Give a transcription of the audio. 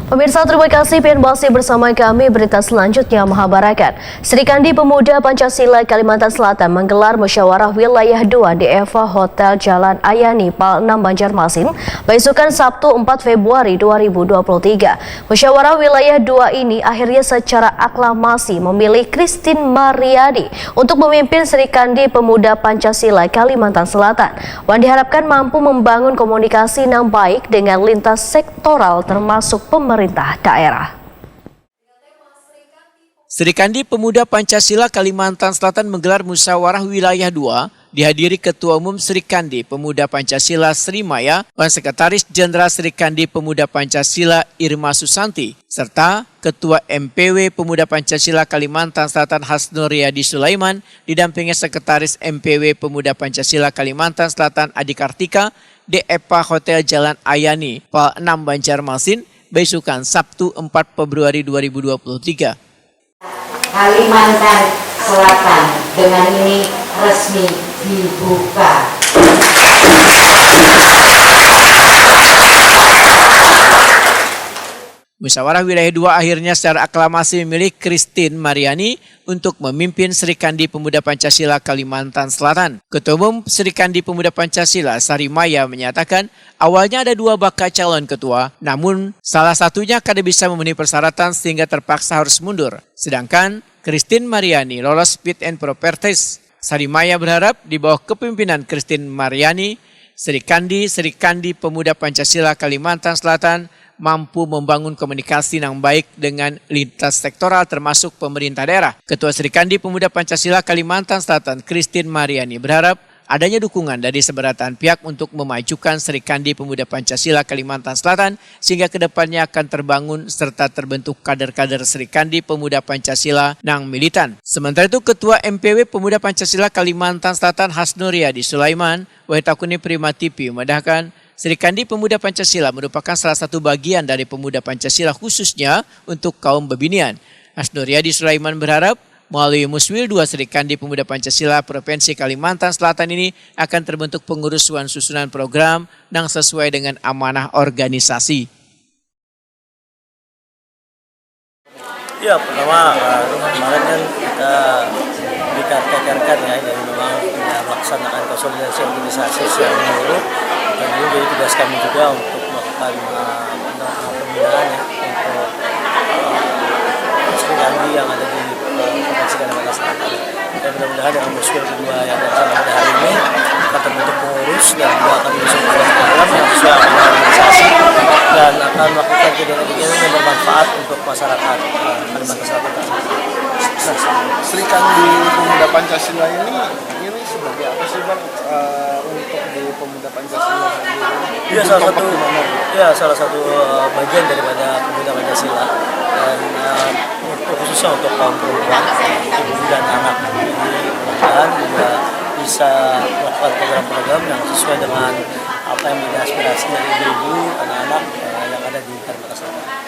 Pemirsa, terima kasih masih bersama kami. Berita selanjutnya, Mahabarakat. Serikandi Pemuda Pancasila Kalimantan Selatan menggelar musyawarah wilayah 2 di Eva Hotel Jalan Ayani, Pal 6 Banjarmasin, besokan Sabtu 4 Februari 2023. Musyawarah wilayah 2 ini akhirnya secara aklamasi memilih Christine Mariani untuk memimpin Serikandi Pemuda Pancasila Kalimantan Selatan. Wan diharapkan mampu membangun komunikasi yang baik dengan lintas sektoral termasuk pemerintah daerah. Serikandi Pemuda Pancasila Kalimantan Selatan menggelar musyawarah wilayah 2 dihadiri Ketua Umum Serikandi Pemuda Pancasila Sri Maya dan Sekretaris Jenderal Serikandi Pemuda Pancasila Irma Susanti serta Ketua MPW Pemuda Pancasila Kalimantan Selatan Hasnur Riyadi Sulaiman didampingi Sekretaris MPW Pemuda Pancasila Kalimantan Selatan Adi Kartika di Eva Hotel Jalan Ayani, Pal 6 Banjarmasin, besokan Sabtu 4 Februari 2023. Kalimantan Selatan dengan ini resmi dibuka. Musyawarah wilayah 2 akhirnya secara aklamasi memilih Christine Mariani untuk memimpin Serikandi Pemuda Pancasila Kalimantan Selatan. Ketua Umum Serikandi Pemuda Pancasila Sari Maya menyatakan awalnya ada 2 bakal calon ketua, namun salah satunya kada bisa memenuhi persyaratan sehingga terpaksa harus mundur. Sedangkan Christine Mariani lolos fit and proper test. Sari Maya berharap di bawah kepemimpinan Christine Mariani, Serikandi Pemuda Pancasila Kalimantan Selatan mampu membangun komunikasi yang baik dengan lintas sektoral termasuk pemerintah daerah. Ketua Serikandi Pemuda Pancasila Kalimantan Selatan Christine Mariani berharap adanya dukungan dari seberatan pihak untuk memajukan Serikandi Pemuda Pancasila Kalimantan Selatan sehingga kedepannya akan terbangun serta terbentuk kader-kader Serikandi Pemuda Pancasila yang militan. Sementara itu Ketua MPW Pemuda Pancasila Kalimantan Selatan Hasnur Riyadi Sulaiman Wahitakuni Prima TV memedahkan Serikandi Pemuda Pancasila merupakan salah satu bagian dari Pemuda Pancasila khususnya untuk kaum bebinian. Hasnur Riyadi Sulaiman berharap melalui Muswil 2 Serikandi Pemuda Pancasila Provinsi Kalimantan Selatan ini akan terbentuk pengurusan susunan program yang sesuai dengan amanah organisasi. Ya, pertama kemarin kan kita dikaryakan ya, jadi memang melaksanakan konsolidasi organisasi secara menyeluruh. Dan ini jadi tugas kami juga untuk melakukan pembinaan ya untuk Serikandi yang ada di Provinsi Kalimantan Selatan. Dan mudah-mudahan dengan Muswil kedua yang akan pada hari ini akan terbentuk pengurus dan juga akan menyusun program yang sesuai dengan organisasi dan akan melakukan kegiatan-kegiatan yang bermanfaat untuk masyarakat Kalimantan Selatan. Serikandi Pemuda Pancasila ini sebagai apa sih Bang untuk di Pemuda Pancasila sendiri? Ya salah satu bagian daripada Pemuda Pancasila dan khususnya untuk kaum perempuan, ibu dan anak. Jadi mudah-mudahan juga bisa melakukan program-program yang sesuai dengan apa yang menjadi aspirasi dari ibu, anak-anak yang ada di Kalimantan Selatan.